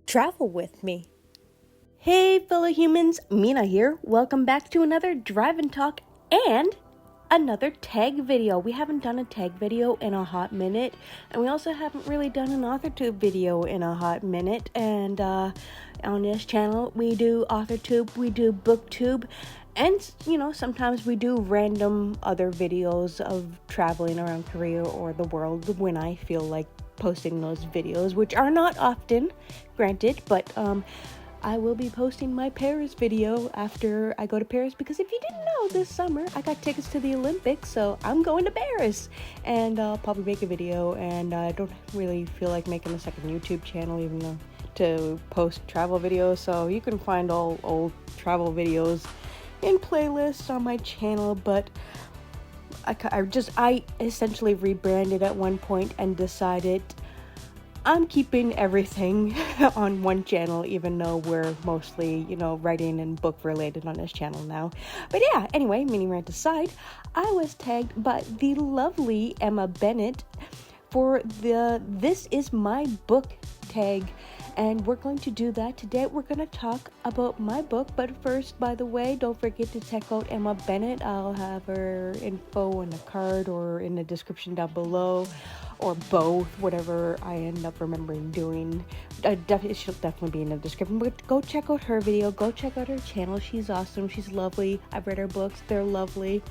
Travel with me. Hey fellow humans, Mina here. Welcome back to another Drive and Talk and another tag video. We haven't done a tag video in a hot minute, and we also haven't really done an Authortube video in a hot minute. And on this channel, we do Authortube, we do Booktube, and sometimes we do random other videos of traveling around Korea or the world when I feel like posting those videos, which are not often, granted, but I will be posting my Paris video after I go to Paris, because if you didn't know, this summer I got tickets to the Olympics, so I'm going to Paris, and I'll probably make a video. And I don't really feel like making a second YouTube channel, even though to post travel videos, so you can find all old travel videos in playlists on my channel. But I essentially rebranded at one point and decided I'm keeping everything on one channel, even though we're mostly, writing and book related on this channel now. But yeah, anyway, mini rant aside, I was tagged by the lovely Emma Bennett for the This Is My Book tag, and we're going to do that today. We're going to talk about my book, but first, by the way, don't forget to check out Emma Bennett. I'll have her info in the card or in the description down below, or both, whatever I end up remembering doing. She'll definitely be in the description, but go check out her video, go check out her channel. She's awesome, she's lovely. I've read her books, they're lovely.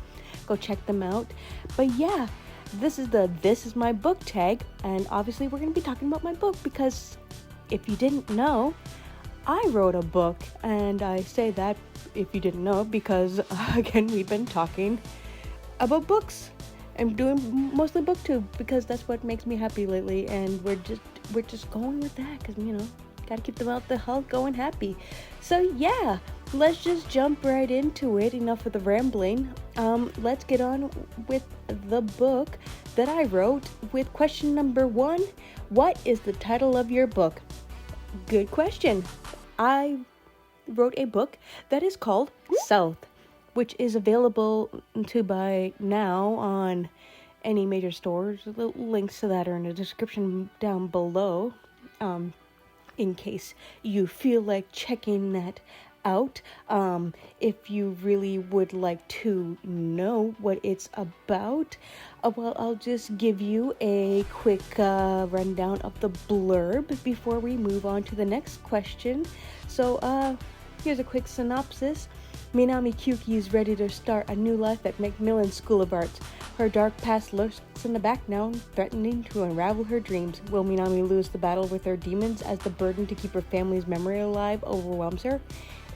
Go check them out. But yeah, this is my book tag, and obviously we're going to be talking about my book, because if you didn't know, I wrote a book. And I say that if you didn't know because again, we've been talking about books. I'm doing mostly Booktube because that's what makes me happy lately, and we're just going with that because gotta keep the mouth the health going happy. So yeah, let's just jump right into it. Enough of the rambling. Let's get on with the book that I wrote with question number 1. What is the title of your book? Good question. I wrote a book that is called South, which is available to buy now on any major stores. The links to that are in the description down below, in case you feel like checking that out. If you really would like to know what it's about, well, I'll just give you a quick rundown of the blurb before we move on to the next question. So here's a quick synopsis. Minami Kyuki is ready to start a new life at Macmillan School of Arts. Her dark past lurks in the background, threatening to unravel her dreams. Will Minami lose the battle with her demons as the burden to keep her family's memory alive overwhelms her?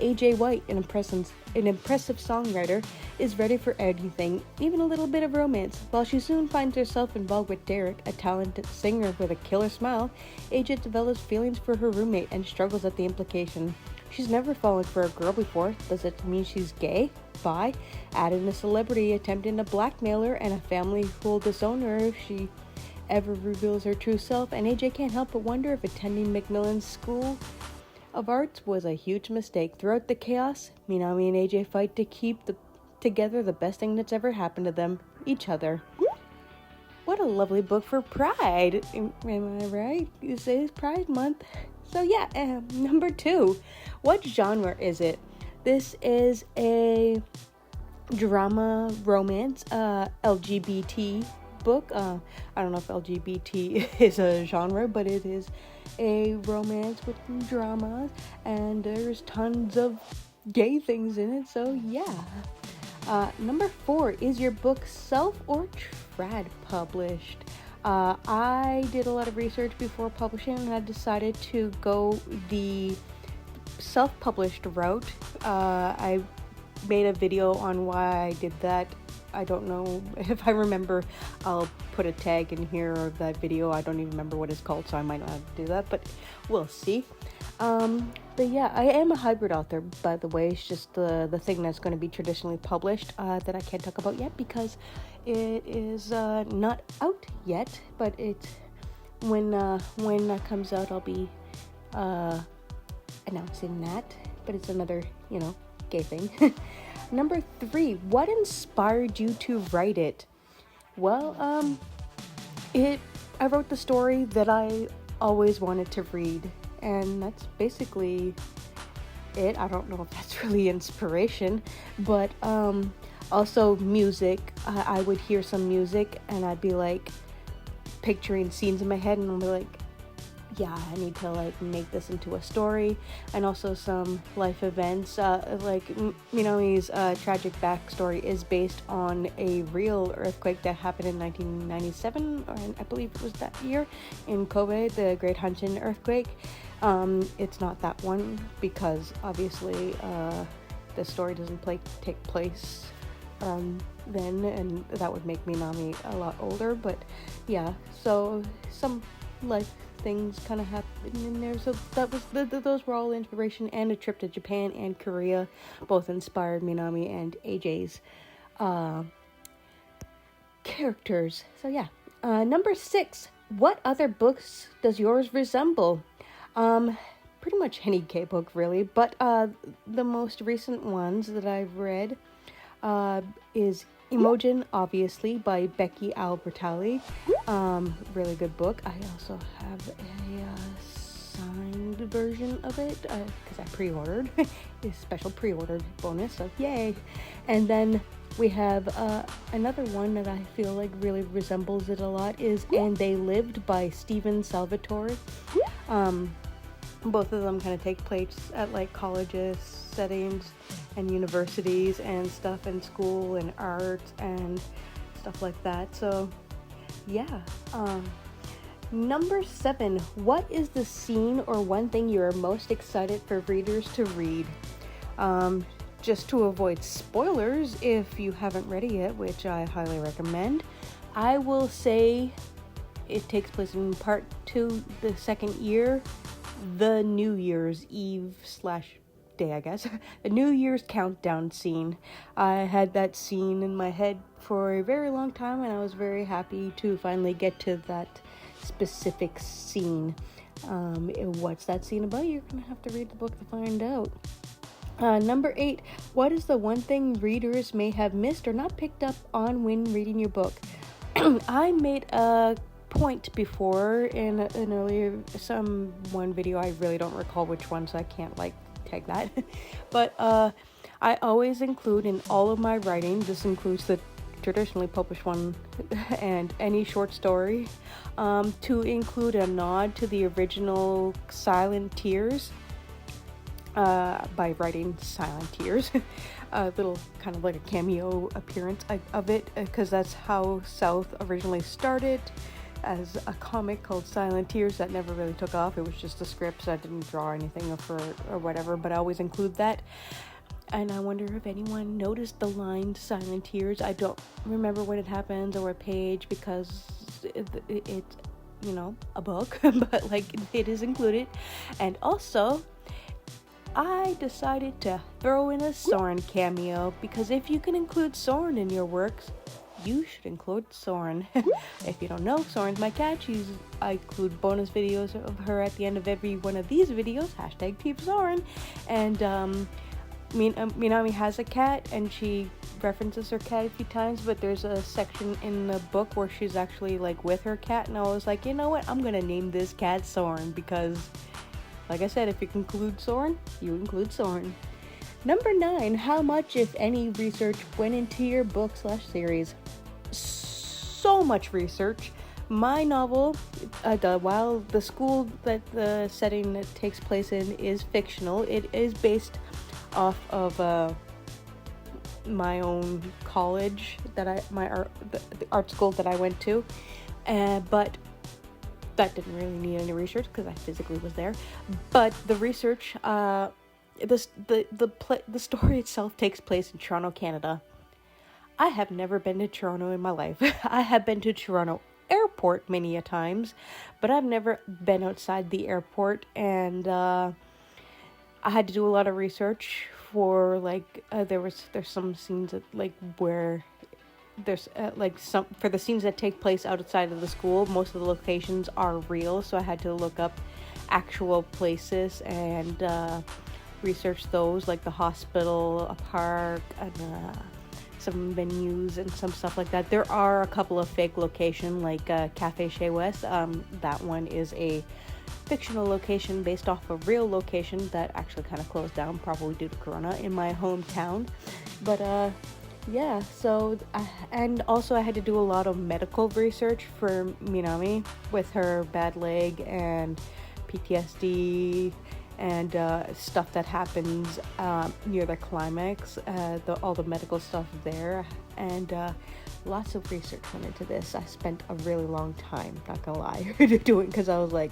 A.J. White, an impressive songwriter, is ready for anything, even a little bit of romance. While she soon finds herself involved with Derek, a talented singer with a killer smile, A.J. develops feelings for her roommate and struggles at the implication. She's never fallen for a girl before. Does it mean she's gay? Bi? Add in a celebrity attempting to blackmail her and a family who will disown her if she ever reveals her true self, and AJ can't help but wonder if attending Macmillan's School of Arts was a huge mistake. Throughout the chaos, Minami and AJ fight to keep together the best thing that's ever happened to them, each other. What a lovely book for Pride. Am I right? You say it's Pride Month. So yeah, number 2. What genre is it? This is a drama romance, LGBT book. I don't know if LGBT is a genre, but it is a romance with dramas, and there's tons of gay things in it, so yeah. Number 4, is your book self or trad published? I did a lot of research before publishing, and I decided to go the self-published route. I made a video on why I did that. I don't know if I remember. I'll put a tag in here of that video. I don't even remember what it's called, so I might not have to do that, but we'll see. But yeah, I am a hybrid author, by the way. It's just the thing that's going to be traditionally published that I can't talk about yet because it is not out yet. But when that comes out, I'll be announcing that. But it's another, gay thing. Number 3, what inspired you to write it? Well, I wrote the story that I always wanted to read, and that's basically it. I don't know if that's really inspiration, but also music. I would hear some music and I'd be like picturing scenes in my head, and I'll be like, yeah, I need to like make this into a story. And also some life events, like Minami's tragic backstory is based on a real earthquake that happened in 1997, or I believe it was that year, in Kobe, the Great Hanshin earthquake. It's not that one because obviously the story doesn't take place then, and that would make Minami a lot older. But yeah, so some life things kind of happened in there. So that was those were all inspiration, and a trip to Japan and Korea both inspired Minami and AJ's characters. So yeah. Number 6. What other books does yours resemble? Pretty much any K-book really, but the most recent ones that I've read is Imogen, obviously, by Becky Albertalli. Really good book. I also have a signed version of it because I pre-ordered. A special pre-ordered bonus, so yay. And then we have another one that I feel like really resembles it a lot is And They Lived by Stephen Salvatore. Both of them kind of take place at like colleges settings and universities and stuff, and school and art and stuff like that. So yeah. Number 7. What is the scene or one thing you are most excited for readers to read? Just to avoid spoilers, if you haven't read it yet, which I highly recommend, I will say it takes place in part 2, the second year, the New Year's Eve / day, I guess. The New Year's countdown scene. I had that scene in my head for a very long time, and I was very happy to finally get to that specific scene. What's that scene about? You're gonna have to read the book to find out. Number 8. What is the one thing readers may have missed or not picked up on when reading your book? I made a point before in an earlier one video. I really don't recall which one, so I can't like tag that. But I always include in all of my writing, this includes the traditionally published one and any short story, to include a nod to the original Silent Tears by writing Silent Tears. A little kind of like a cameo appearance of it, because that's how South originally started, as a comic called Silent Tears that never really took off. It was just a script, so I didn't draw anything of her or whatever, but I always include that. And I wonder if anyone noticed the line Silent Tears. I don't remember when it happens or what page, because it's, a book, but like it is included. And also, I decided to throw in a Soren cameo, because if you can include Soren in your works, you should include Soren. If you don't know, Soren's my cat. I include bonus videos of her at the end of every one of these videos. #Team Soren. And Minami has a cat, and she references her cat a few times, but there's a section in the book where she's actually like with her cat, and I was like, you know what, I'm gonna name this cat Soren, because like I said, if you include Soren, you include Soren. Number 9, how much, if any, research went into your book / series? So much research. My novel, while the school that the setting that takes place in is fictional, it is based off of my own college the art school that I went to, but that didn't really need any research because I physically was there. But the research, the story itself takes place in Toronto, Canada. I have never been to Toronto in my life. I have been to Toronto Airport many a times, but I've never been outside the airport, and I had to do a lot of research for like there's some scenes that, like, where there's for the scenes that take place outside of the school, most of the locations are real, so I had to look up actual places and research those, like the hospital, a park, and some venues and some stuff like that. There are a couple of fake locations, like Cafe Chez West. That one is a fictional location based off a real location that actually kind of closed down, probably due to Corona, in my hometown. But yeah, so and also I had to do a lot of medical research for Minami with her bad leg and PTSD and stuff that happens near the climax, all the medical stuff there, and lots of research went into this. I spent a really long time, not gonna lie, doing, because I was like,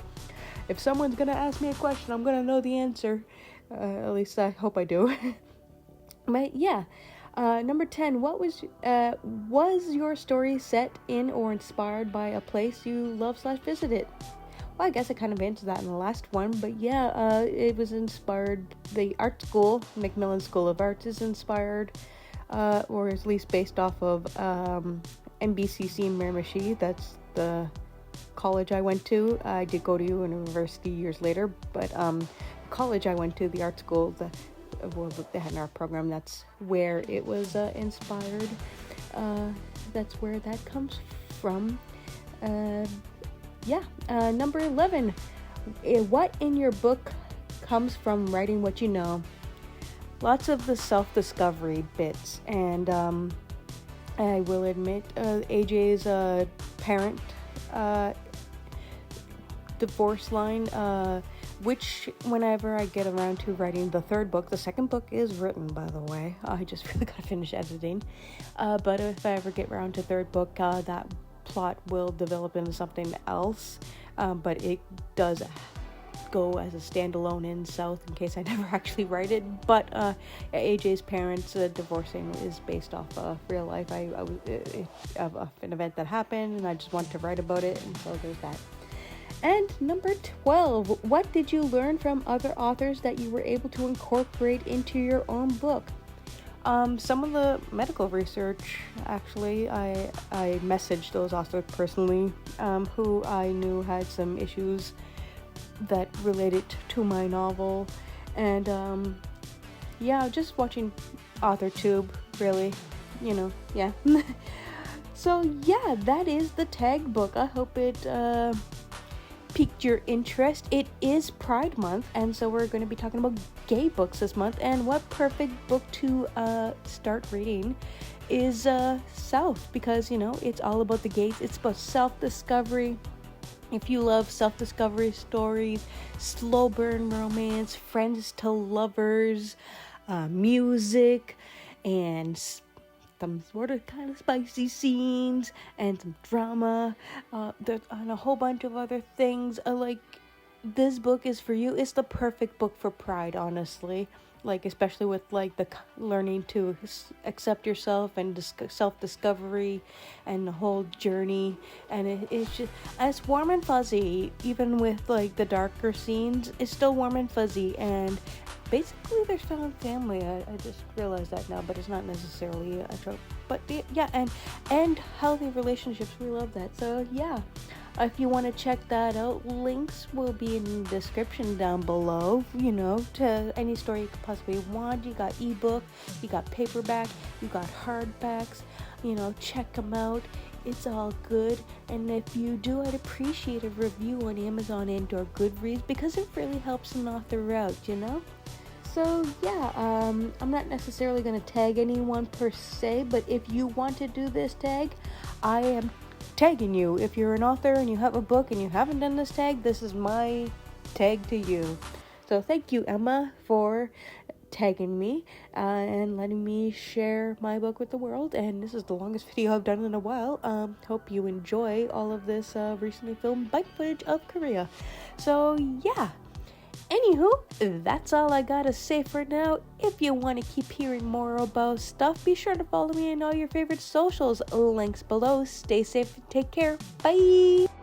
if someone's gonna ask me a question, I'm gonna know the answer. At least I hope I do. But yeah, number 10. What was your story set in or inspired by a place you love/visited? Well, I guess I kind of answered that in the last one, but yeah, it was inspired. The art school, Macmillan School of Arts, is inspired, or at least based off of MBCC Miramichi. That's the college I went to. I did go to university years later, but college I went to, the art school, they had an art program. That's where it was inspired. That's where that comes from. Number 11. What in your book comes from writing what you know? Lots of the self-discovery bits, and I will admit, AJ's parent divorce line, which whenever I get around to writing the third book, the second book is written, by the way. I just really gotta finish editing. But if I ever get around to third book, that plot will develop into something else. But it does go as a standalone in South in case I never actually write it. But AJ's parents divorcing is based off real life. Of an event that happened, and I just want to write about it, and so there's that. And number 12, what did you learn from other authors that you were able to incorporate into your own book? Some of the medical research, actually, I messaged those authors personally, who I knew had some issues that related to my novel, and just watching Authortube, really, yeah. So yeah, that is the tag book. I hope it piqued your interest. It is Pride Month, and so we're going to be talking about gay books this month, and what perfect book to start reading is South, because it's all about the gays. It's about self-discovery. If you love self-discovery stories, slow burn romance, friends to lovers, music, and some sort of kind of spicy scenes and some drama, and a whole bunch of other things, this book is for you. It's the perfect book for Pride, honestly, especially with the learning to accept yourself and self-discovery and the whole journey, and it's just, it's warm and fuzzy. Even with the darker scenes, it's still warm and fuzzy, and basically they're found family. I just realized that now, but it's not necessarily a trope. But and healthy relationships, we love that. So yeah, if you want to check that out, links will be in the description down below, to any story you could possibly want. You got ebook, you got paperback, you got hardbacks, check them out. It's all good. And if you do, I'd appreciate a review on Amazon and or Goodreads, because it really helps an author out, So yeah, I'm not necessarily going to tag anyone per se, but if you want to do this tag, I am tagging you. If you're an author and you have a book and you haven't done this tag, this is my tag to you. So thank you, Emma, for tagging me and letting me share my book with the world. And this is the longest video I've done in a while. Hope you enjoy all of this recently filmed bike footage of Korea. So yeah. Anywho, that's all I gotta say for now. If you want to keep hearing more about stuff, be sure to follow me on all your favorite socials. Links below. Stay safe and take care. Bye!